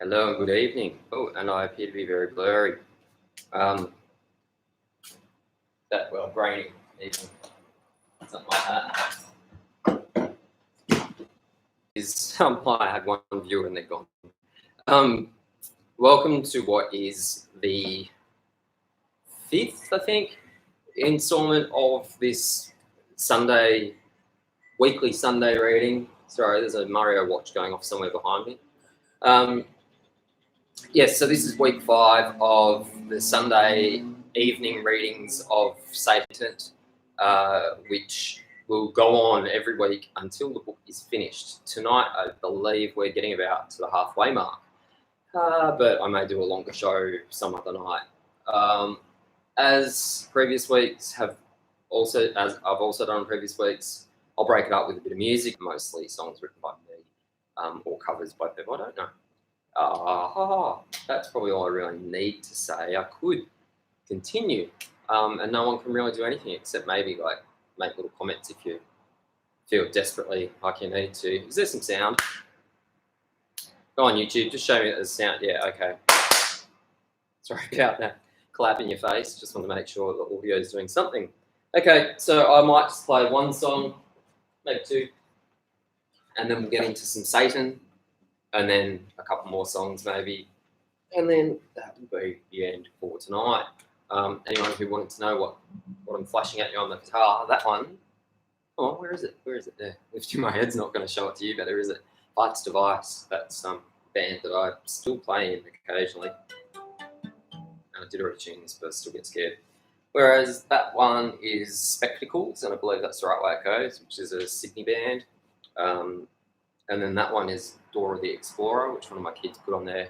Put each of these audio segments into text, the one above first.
Hello and good evening. Oh, and I appear to be very blurry. Grainy, even something like that. I had one viewer and they're gone. Welcome to what is the 5th, I think, installment of this weekly Sunday reading. Sorry, there's a Mario watch going off somewhere behind me. Yes, so this is week 5 of the Sunday evening readings of Satan Repentant, which will go on every week until the book is finished. Tonight, I believe we're getting about to the halfway mark, but I may do a longer show some other night. As previous weeks as I've also done in previous weeks, I'll break it up with a bit of music, mostly songs written by me or covers by people I don't know. That's probably all I really need to say. I could continue, and no one can really do anything except maybe like make little comments if you feel desperately like you need to. Is there some sound? Go on YouTube, just show me that there's sound. Yeah, okay. Sorry about that clap in your face. Just want to make sure the audio is doing something. Okay, so I might just play one song, maybe two, and then we'll get into some Satan, and then a couple more songs maybe, and then that will be the end for tonight. Anyone who wanted to know what I'm flashing at you on the guitar, that one, oh, where is it? Where is it? There. Lifting my head's not going to show it to you, but there is it. Bike's Device, that's some band that I still play in occasionally. I did already tune this, but I still get scared. Whereas that one is Spectacles, and I believe that's the right way it goes, which is a Sydney band. And then that one is Dora the Explorer, which one of my kids put on there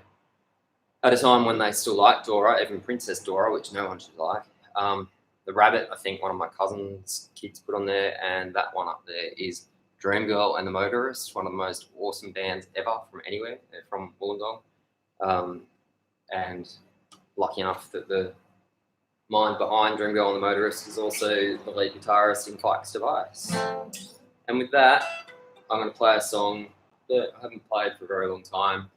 at a time when they still liked Dora, even Princess Dora, which no one should like. The Rabbit, I think one of my cousin's kids put on there, and that one up there is Dreamgirl and the Motorists, one of the most awesome bands ever from anywhere. They're from Wollongong. And lucky enough that the mind behind Dreamgirl and the Motorists is also the lead guitarist in Bike's Device. And with that, I'm going to play a song that I haven't played for a very long time.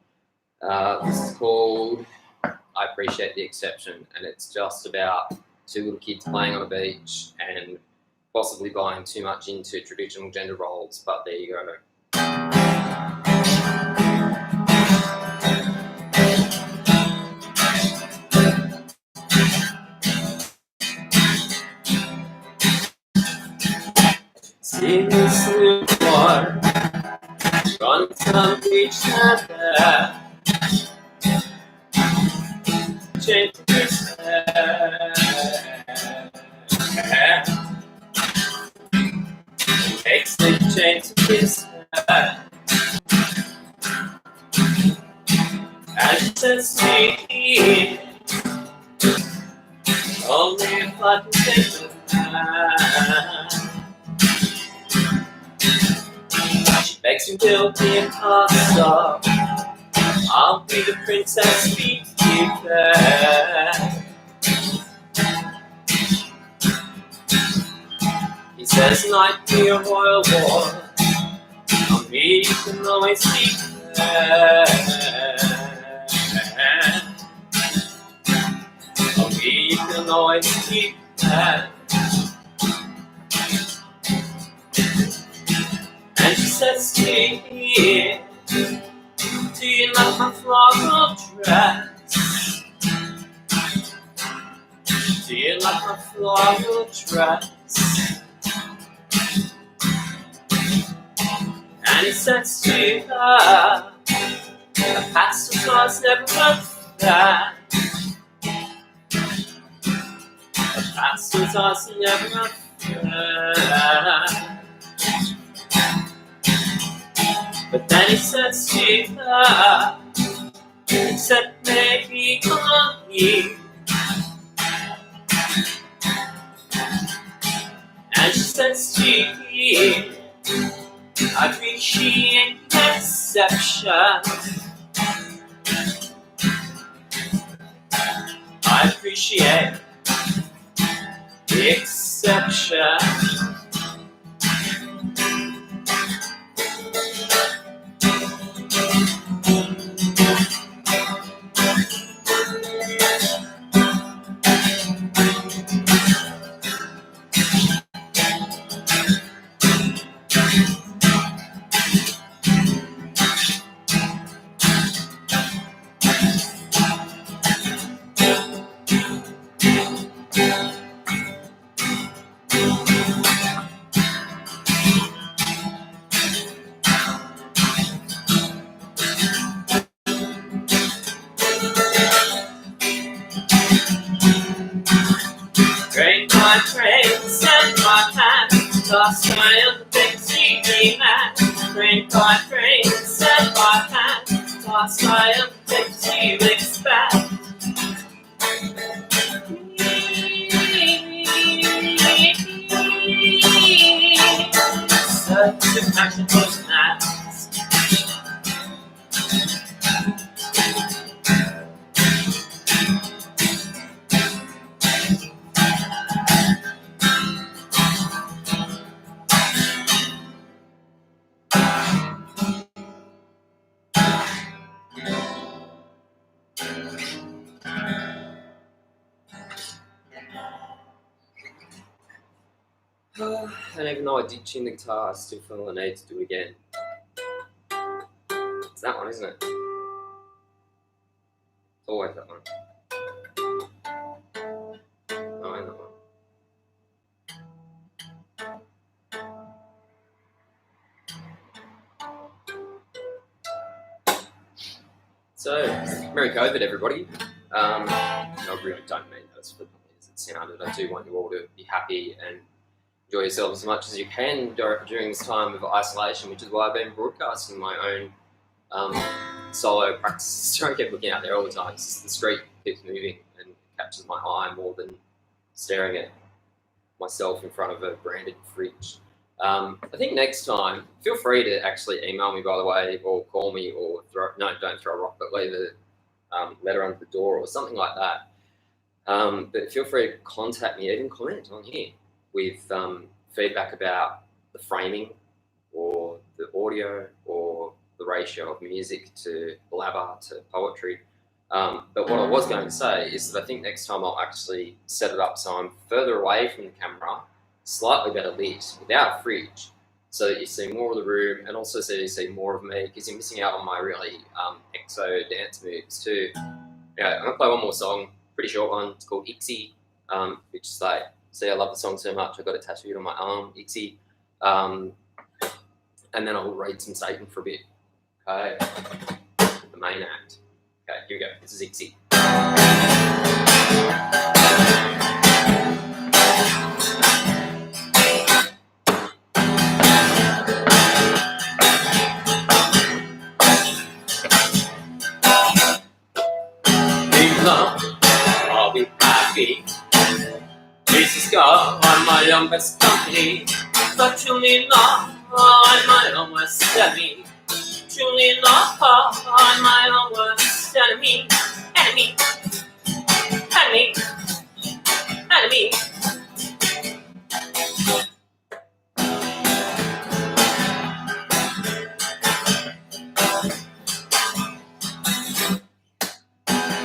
This is called I Appreciate the Exception, and it's just about two little kids playing on a beach and possibly buying too much into traditional gender roles, but there you go. See this little boy on some beach there, change his hair, takes the chain to his head, and says to me, only if I can take the time. She begs him guilty and casts off. I'll be the princess we keep there. He says, night be a royal war. On me you can always keep there. On me you can always keep there. And she says to me, do you like my floral dress? Do you like my floral dress? And he says to her, the past was never worth that. The past was never worth that. But then he says to her, except maybe on you. And she says to you, I appreciate the exception. I appreciate the exception. set my hand, lost my own pixie man. Brain by brain, set my hand, lost my own pixie expand. Such a passion was mad. And even though I did tune the guitar, I still feel the need to do it again. It's that one, isn't it? It's always that one. No, ain't that one. So, Merry COVID, everybody. I really don't mean that as flippantly as it sounded. I do want you all to be happy and enjoy yourselves as much as you can during this time of isolation, which is why I've been broadcasting my own solo practices. So I keep looking out there all the time. It's just the street keeps moving and captures my eye more than staring at myself in front of a branded fridge. I think next time, feel free to actually email me, by the way, or call me, or don't throw a rock, but leave a letter under the door or something like that. But feel free to contact me, even comment on here with feedback about the framing or the audio or the ratio of music to blabber to poetry. But what I was going to say is that I think next time I'll actually set it up so I'm further away from the camera, slightly better lit, without a fridge, so that you see more of the room and also so you see more of me, because you're missing out on my really exo dance moves too. Yeah, I'm going to play one more song, pretty short one. It's called Ixie, which is like, see, I love the song so much, I got it tattooed on my arm, Ixie. And then I'll read some Satan for a bit. Okay, the main act. Okay, here we go. This is Ixie. I'll be happy. This is God on my own best company, but truly not on my own worst enemy. Truly not on my own worst enemy. Enemy. Enemy. Enemy.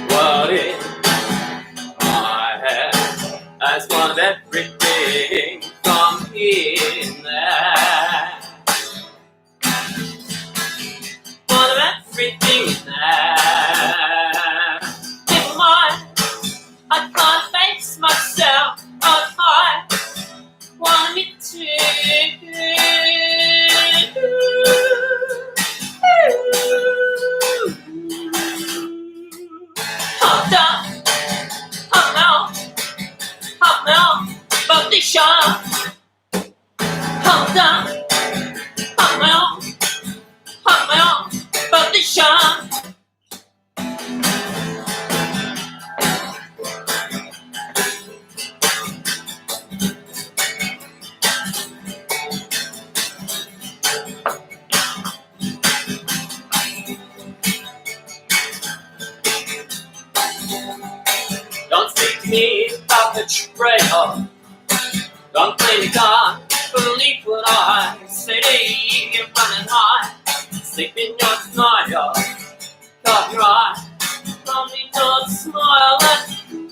What if I had as one of everything from in there? One of everything in there. Never mind, I can't face myself on high. Want me to. Hold on, position. Hold on, position. Don't speak to me about betrayal. Don't claim you can't believe what I say to you. You're running high, sleep in your denial. Cover your eye, only don't smile at me.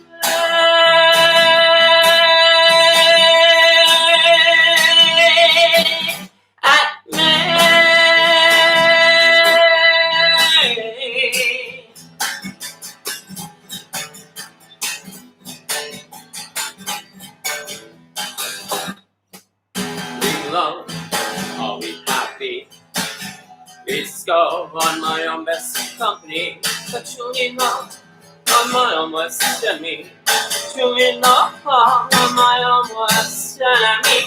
I'll be happy. Let's go on my own best company, but truly not my own worst enemy. Truly not my own worst enemy.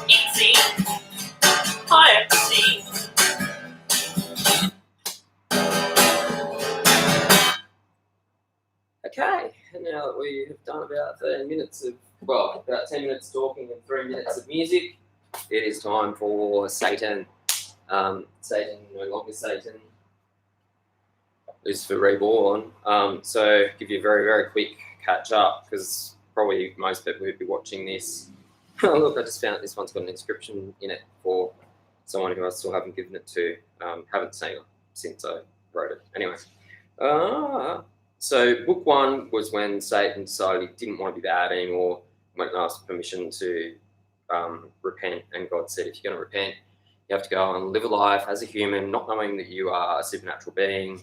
Easy, I see. Okay, and now that we have done about 13 minutes of, well, about 10 minutes talking and 3 minutes of music, it is time for Satan. Satan, no longer Satan, Lucifer reborn. So give you a very, very quick catch up, because probably most people who'd be watching this, look, I just found this one's got an inscription in it for someone who I still haven't given it to. Haven't seen it since I wrote it. Anyway. So book one was when Satan decided he didn't want to be bad anymore, went and asked permission to repent, and God said, if you're going to repent, you have to go and live a life as a human, not knowing that you are a supernatural being,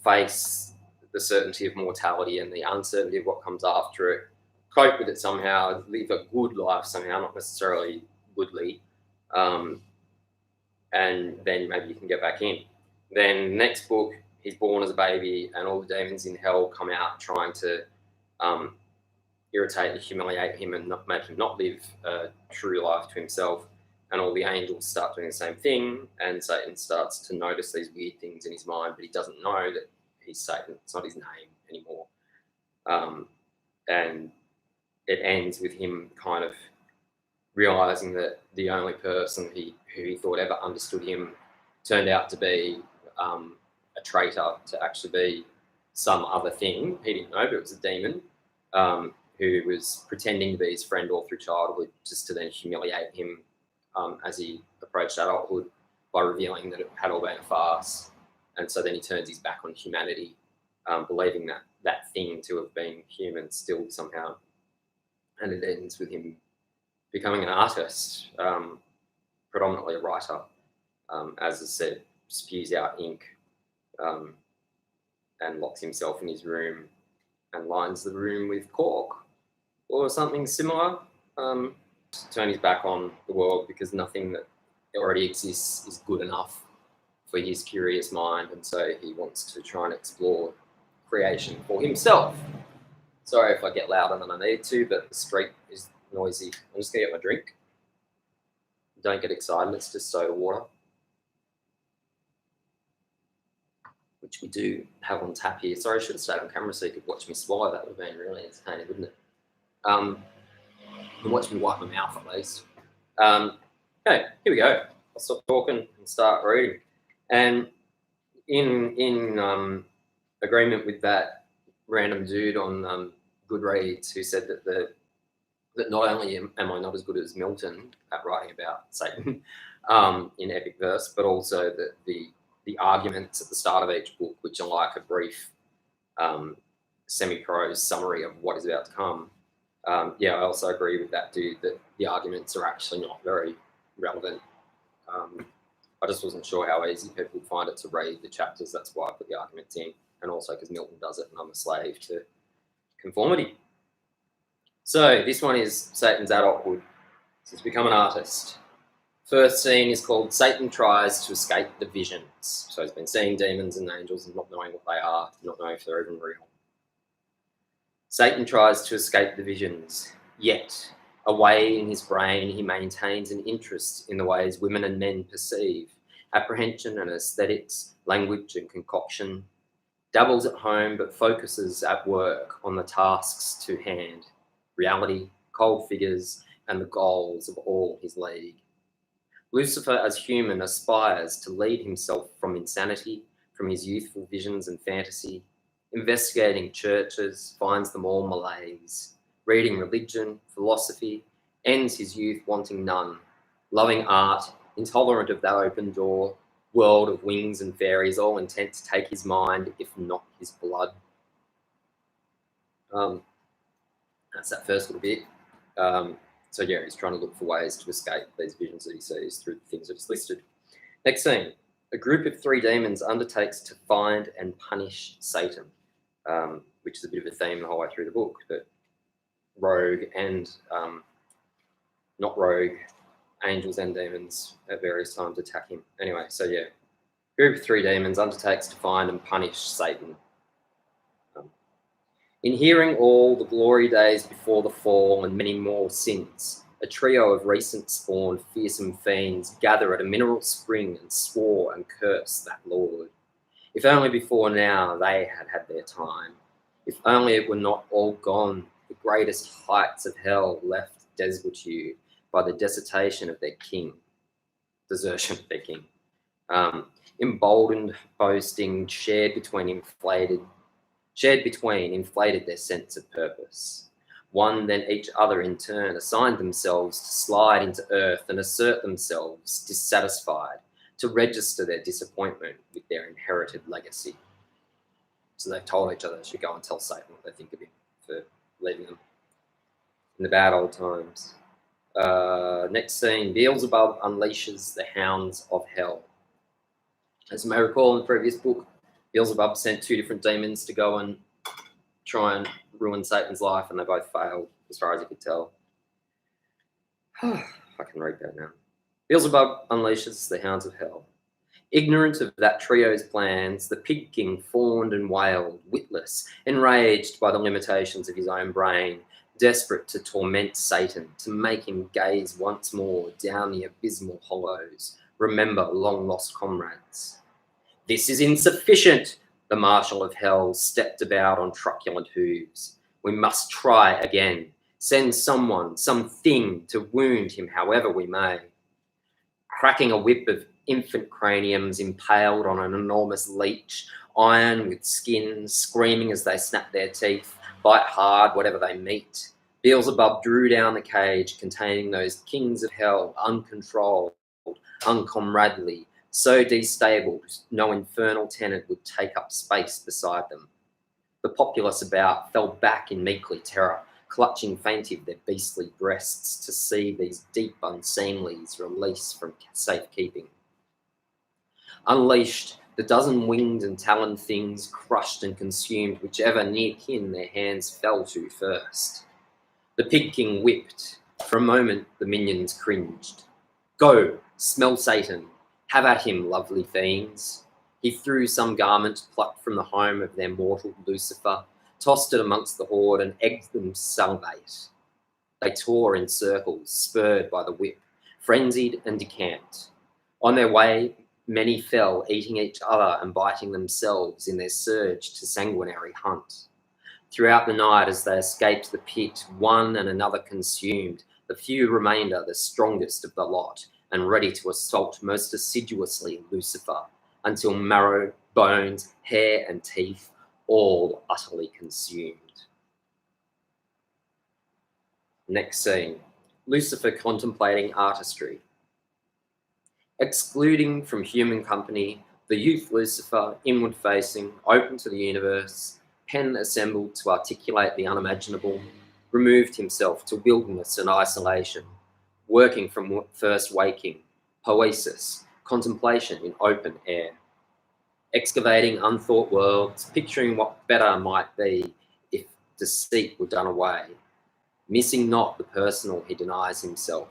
face the certainty of mortality and the uncertainty of what comes after it, cope with it somehow, live a good life somehow, not necessarily goodly, and then maybe you can get back in. Then next book, he's born as a baby, and all the demons in hell come out trying to irritate and humiliate him and not make him not live a true life to himself. And all the angels start doing the same thing, and Satan starts to notice these weird things in his mind, but he doesn't know that he's Satan. It's not his name anymore. And it ends with him kind of realizing that the only person who he thought ever understood him turned out to be a traitor, to actually be some other thing. He didn't know, but it was a demon who was pretending to be his friend all through childhood, just to then humiliate him as he approached adulthood by revealing that it had all been a farce. And so then he turns his back on humanity, believing that thing to have been human still somehow. And it ends with him becoming an artist, predominantly a writer, as I said, spews out ink, and locks himself in his room and lines the room with cork or something similar, to turn his back on the world, because nothing that already exists is good enough for his curious mind, and so he wants to try and explore creation for himself. Sorry if I get louder than I need to, but the street is noisy. I'm just going to get my drink. Don't get excited, it's just soda water, which we do have on tap here. Sorry, I should have stayed on camera so you could watch me swallow. That would have been really entertaining, wouldn't it? And watch me wipe my mouth at least. Okay, here we go. I'll stop talking and start reading. And in agreement with that random dude on Goodreads who said that not only am I not as good as Milton at writing about Satan in epic verse, but also that the arguments at the start of each book, which are like a brief semi-prose summary of what is about to come. I also agree with that dude that the arguments are actually not very relevant. I just wasn't sure how easy people would find it to read the chapters. That's why I put the arguments in, and also because Milton does it and I'm a slave to conformity. So this one is Satan's adulthood. He's become an artist. First scene is called Satan Tries to Escape the Visions. So he's been seeing demons and angels and not knowing what they are, not knowing if they're even real. Satan tries to escape the visions, yet away in his brain he maintains an interest in the ways women and men perceive, apprehension and aesthetics, language and concoction, dabbles at home but focuses at work on the tasks to hand, reality, cold figures, and the goals of all his league. Lucifer as human aspires to lead himself from insanity, from his youthful visions and fantasy, investigating churches, finds them all malaise, reading religion, philosophy, ends his youth wanting none, loving art, intolerant of that open door, world of wings and fairies, all intent to take his mind, if not his blood. That's that first little bit. He's trying to look for ways to escape these visions that he sees through the things that he's listed. Next scene. A group of 3 demons undertakes to find and punish Satan, which is a bit of a theme the whole way through the book, but rogue and not rogue, angels and demons at various times attack him. Anyway, group of 3 demons undertakes to find and punish Satan. In hearing all the glory days before the fall and many more since, a trio of recent spawned fearsome fiends gather at a mineral spring and swore and cursed that Lord. If only before now they had had their time. If only it were not all gone, the greatest heights of hell left destitute by the desertion of their king. Emboldened boasting, shared between inflated their sense of purpose. One then each other in turn assigned themselves to slide into earth and assert themselves dissatisfied, to register their disappointment with their inherited legacy. So they've told each other they should go and tell Satan what they think of him for leaving them in the bad old times. Next scene, Beelzebub unleashes the hounds of hell. As you may recall in the previous book, Beelzebub sent two different demons to go and try and ruin Satan's life, and they both failed, as far as you could tell. I can read that now. Beelzebub unleashes the hounds of hell. Ignorant of that trio's plans, the Pig King fawned and wailed, witless, enraged by the limitations of his own brain, desperate to torment Satan, to make him gaze once more down the abysmal hollows, remember long-lost comrades. This is insufficient, the Marshal of Hell stepped about on truculent hooves. We must try again. Send someone, something to wound him however we may. Cracking a whip of infant craniums impaled on an enormous leech, iron with skin, screaming as they snap their teeth, bite hard whatever they meet. Beelzebub drew down the cage containing those kings of hell, uncontrolled, uncomradely, so destabled no infernal tenant would take up space beside them. The populace about fell back in meekly terror, clutching faintive their beastly breasts to see these deep unseemlies released from safekeeping. Unleashed, the dozen winged and taloned things crushed and consumed whichever near kin their hands fell to first. The Pig King whipped. For a moment, the minions cringed. Go, smell Satan. Have at him, lovely fiends. He threw some garment plucked from the home of their mortal Lucifer, tossed it amongst the horde, and egged them salivate. They tore in circles, spurred by the whip, frenzied and decamped. On their way, many fell, eating each other and biting themselves in their surge to sanguinary hunt. Throughout the night, as they escaped the pit, one and another consumed, the few remainder the strongest of the lot, and ready to assault most assiduously Lucifer, until marrow, bones, hair, and teeth all utterly consumed. Next scene, Lucifer contemplating artistry. Excluding from human company, the youth Lucifer, inward-facing, open to the universe, pen assembled to articulate the unimaginable, removed himself to wilderness and isolation, working from first waking, poesis, contemplation in open air. Excavating unthought worlds, picturing what better might be if deceit were done away. Missing not the personal, he denies himself,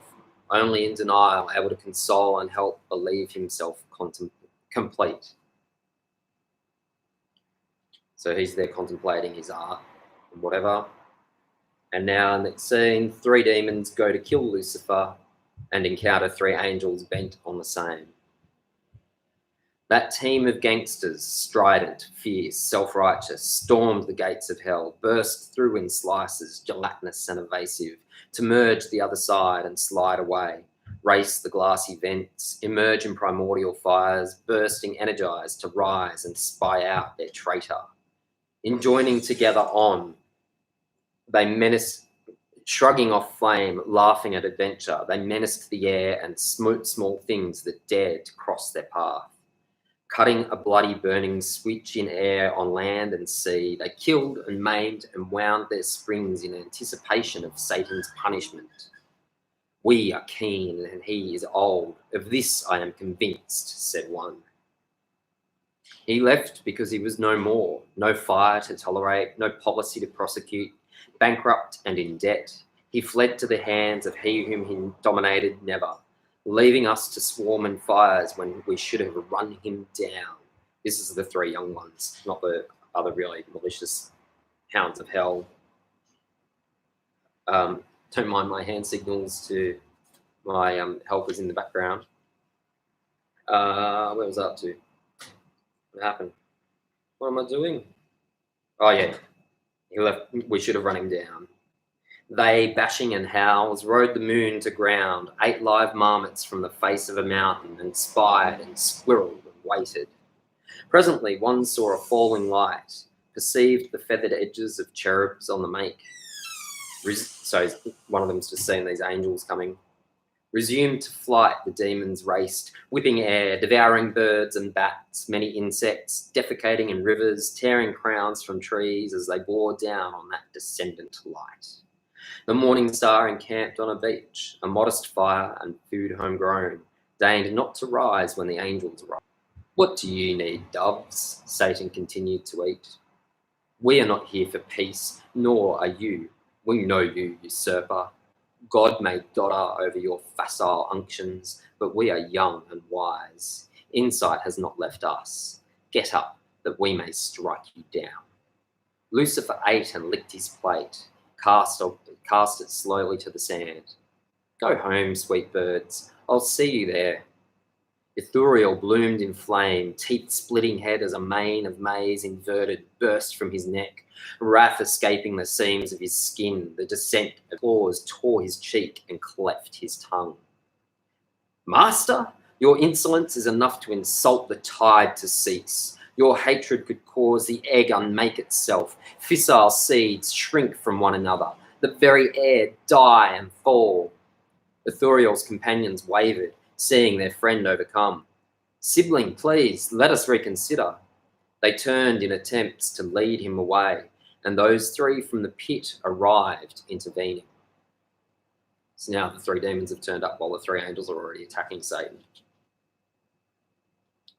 only in denial able to console and help believe himself complete. So he's there contemplating his art and whatever. And now, next scene, three demons go to kill Lucifer and encounter three angels bent on the same. That team of gangsters, strident, fierce, self-righteous, stormed the gates of hell, burst through in slices, gelatinous and evasive, to merge the other side and slide away, race the glassy vents, emerge in primordial fires, bursting energized to rise and spy out their traitor. In joining together on, they menaced, shrugging off flame, laughing at adventure, they menaced the air and smote small things that dared to cross their path. Cutting a bloody burning switch in air on land and sea, they killed and maimed and wound their springs in anticipation of Satan's punishment. We are keen and he is old. Of this I am convinced, said one. He left because he was no more, no fire to tolerate, no policy to prosecute, bankrupt and in debt. He fled to the hands of he whom he dominated never, leaving us to swarm in fires when we should have run him down. This is the three young ones, not the other really malicious Hounds of hell. Don't mind my hand signals to my helpers in the background. Where was I up to? What happened? What am I doing? Oh yeah, he left. We should have run him down. They, bashing and howls, rode the moon to ground, ate live marmots from the face of a mountain, and spied and squirreled and waited. Presently one saw a falling light, perceived the feathered edges of cherubs on the make. So one of them's just seen these angels coming. Resumed to flight, the demons raced, whipping air, devouring birds and bats, many insects, defecating in rivers, tearing crowns from trees as they bore down on that descendant light. The morning star encamped on a beach, a modest fire and food homegrown, deigned not to rise when the angels arrived. What do you need, doves? Satan continued to eat. We are not here for peace, nor are you. We know you, usurper. God may dotter over your facile unctions, but we are young and wise. Insight has not left us. Get up, that we may strike you down. Lucifer ate and licked his plate, cast it slowly to the sand. Go home, sweet birds, I'll see you there. Ithuriel bloomed in flame, teeth-splitting head as a mane of maize inverted burst from his neck, wrath escaping the seams of his skin, the descent of claws tore his cheek and cleft his tongue. Master, your insolence is enough to insult the tide to cease. Your hatred could cause the egg unmake itself, fissile seeds shrink from one another, the very air die and fall. Ithuriel's companions wavered, seeing their friend overcome. Sibling, please, let us reconsider. They turned in attempts to lead him away, and those three from the pit arrived, intervening. So now the three demons have turned up while the three angels are already attacking Satan.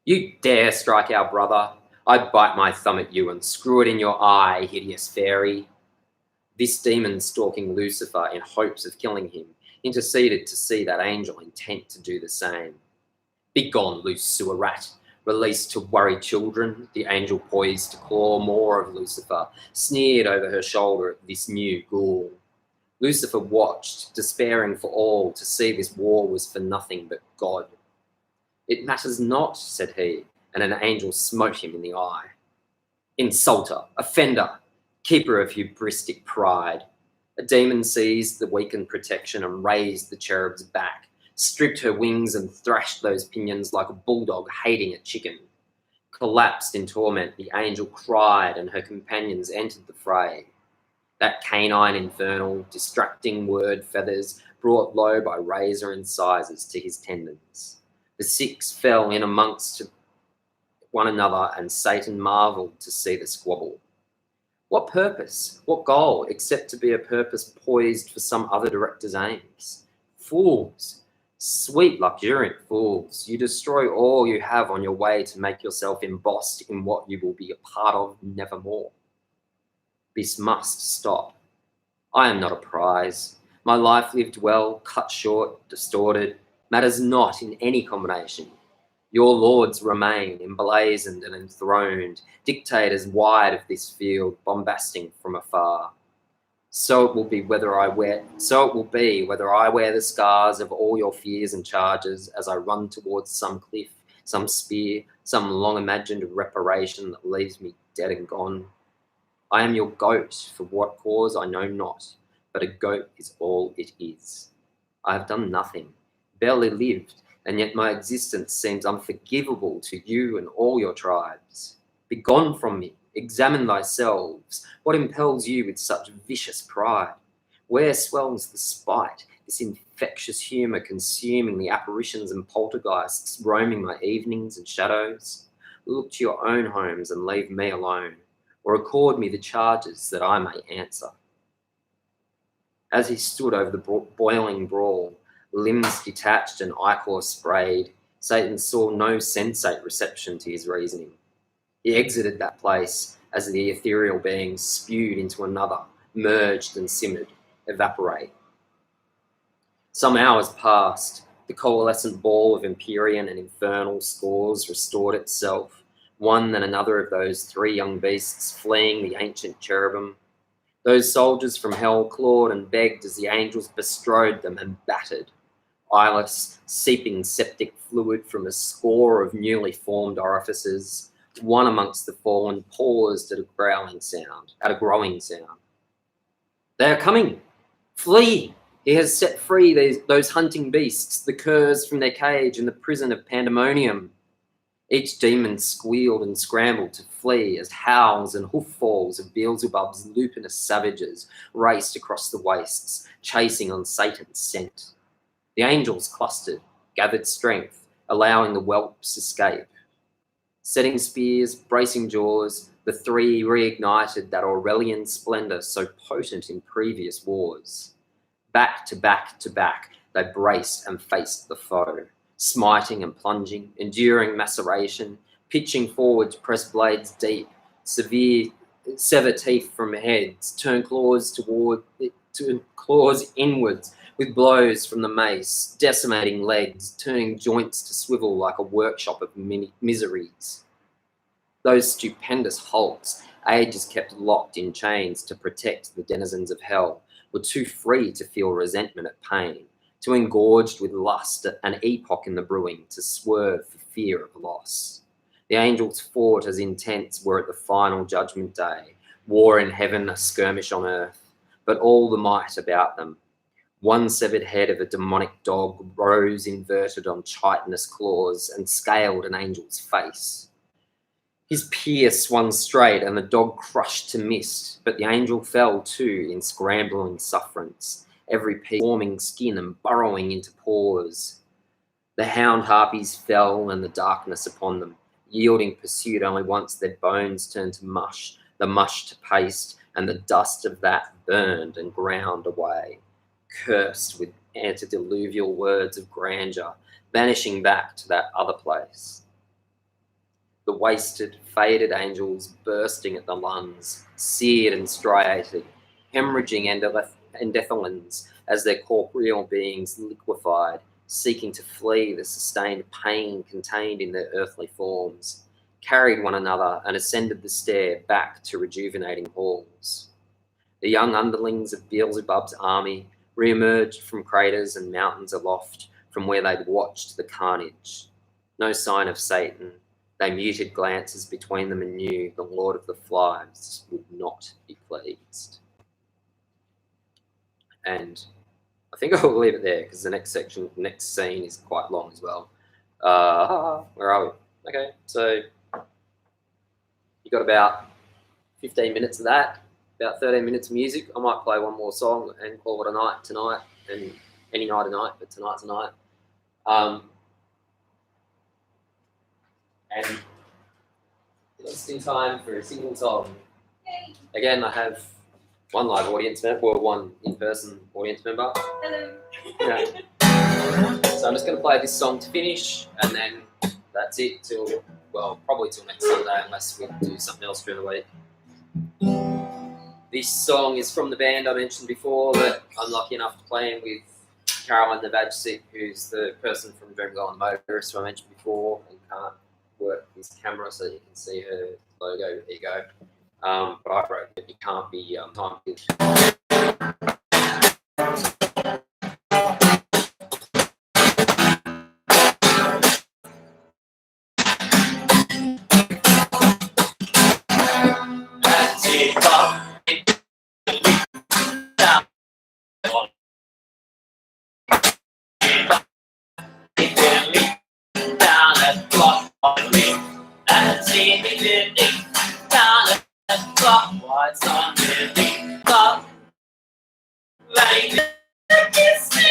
You dare strike our brother? I'd bite my thumb at you and screw it in your eye, hideous fairy. This demon stalking Lucifer in hopes of killing him interceded to see that angel intent to do the same. Begone, loose sewer rat, released to worry children. The angel poised to claw more of Lucifer, sneered over her shoulder at this new ghoul. Lucifer watched, despairing for all, to see this war was for nothing but God. It matters not, said he, and an angel smote him in the eye. Insulter, offender, keeper of hubristic pride. A demon seized the weakened protection and raised the cherub's back, stripped her wings and thrashed those pinions like a bulldog hating a chicken. Collapsed in torment, the angel cried and her companions entered the fray. That canine infernal, distracting word feathers brought low by razor incisors to his tendons. The six fell in amongst one another and Satan marvelled to see the squabble. What purpose, what goal, except to be a purpose poised for some other director's aims? Fools, sweet luxuriant fools, you destroy all you have on your way to make yourself embossed in what you will be a part of nevermore. This must stop. I am not a prize. My life lived well, cut short, distorted, matters not in any combination. Your lords remain emblazoned and enthroned, dictators wide of this field, bombasting from afar. So it will be whether I wear the scars of all your fears and charges as I run towards some cliff, some spear, some long-imagined reparation that leaves me dead and gone. I am your goat, for what cause I know not, but a goat is all it is. I have done nothing, barely lived, and yet my existence seems unforgivable to you and all your tribes. Begone from me, examine thyselves. What impels you with such vicious pride? Where swells the spite, this infectious humour consuming the apparitions and poltergeists roaming my evenings and shadows? Look to your own homes and leave me alone, or accord me the charges that I may answer. As he stood over the boiling brawl, limbs detached and ichor sprayed, Satan saw no sensate reception to his reasoning. He exited that place as the ethereal beings spewed into another, merged and simmered, evaporate. Some hours passed. The coalescent ball of Empyrean and infernal scores restored itself, one than another of those three young beasts fleeing the ancient cherubim. Those soldiers from hell clawed and begged as the angels bestrode them and battered, eyeless, seeping septic fluid from a score of newly formed orifices. One amongst the fallen paused at a growing sound. They are coming! Flee! He has set free those hunting beasts, the curs from their cage in the prison of pandemonium. Each demon squealed and scrambled to flee as howls and hoof falls of Beelzebub's lupinous savages raced across the wastes, chasing on Satan's scent. The angels clustered, gathered strength, allowing the whelps escape. Setting spears, bracing jaws, the three reignited that Aurelian splendor so potent in previous wars. Back to back to back, they braced and faced the foe, smiting and plunging, enduring maceration, pitching forward to press blades deep, sever teeth from heads, turn claws inwards with blows from the mace, decimating legs, turning joints to swivel like a workshop of miseries. Those stupendous hulks, ages kept locked in chains to protect the denizens of hell, were too free to feel resentment at pain, too engorged with lust at an epoch in the brewing to swerve for fear of loss. The angels fought as intents were at the final judgment day, war in heaven, a skirmish on earth, but all the might about them. One severed head of a demonic dog rose inverted on chitinous claws and scaled an angel's face. His peer swung straight and the dog crushed to mist, but the angel fell too in scrambling sufferance, every piece forming skin and burrowing into pores. The hound harpies fell and the darkness upon them, yielding pursuit only once their bones turned to mush, the mush to paste, and the dust of that burned and ground away, cursed with antediluvial words of grandeur, vanishing back to that other place. The wasted, faded angels bursting at the lungs, seared and striated, hemorrhaging endothelins as their corporeal beings liquefied, seeking to flee the sustained pain contained in their earthly forms, carried one another and ascended the stair back to rejuvenating halls. The young underlings of Beelzebub's army re-emerged from craters and mountains aloft from where they'd watched the carnage. No sign of Satan. They muted glances between them and knew the Lord of the Flies would not be pleased. And I think I'll leave it there because the next scene is quite long as well. Where are we? Okay, so you got about 15 minutes of that, about 13 minutes of music. I might play one more song and call it a night tonight, and any night a night, but tonight's a night. And just in time for a single song. Again, I have one live audience member, or one in-person audience member. Hello. Yeah. So I'm just going to play this song to finish, and then that's it till, well, probably till next Sunday, unless we do something else during the week. This song is from the band I mentioned before that I'm lucky enough to play in with Caroline Navajcic, who's the person from Dreamgirl and Motorist who I mentioned before, and can't work his camera so you can see her logo. There you go. But I wrote that it can't be time. What's on the clock? Like kiss me,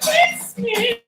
kiss me.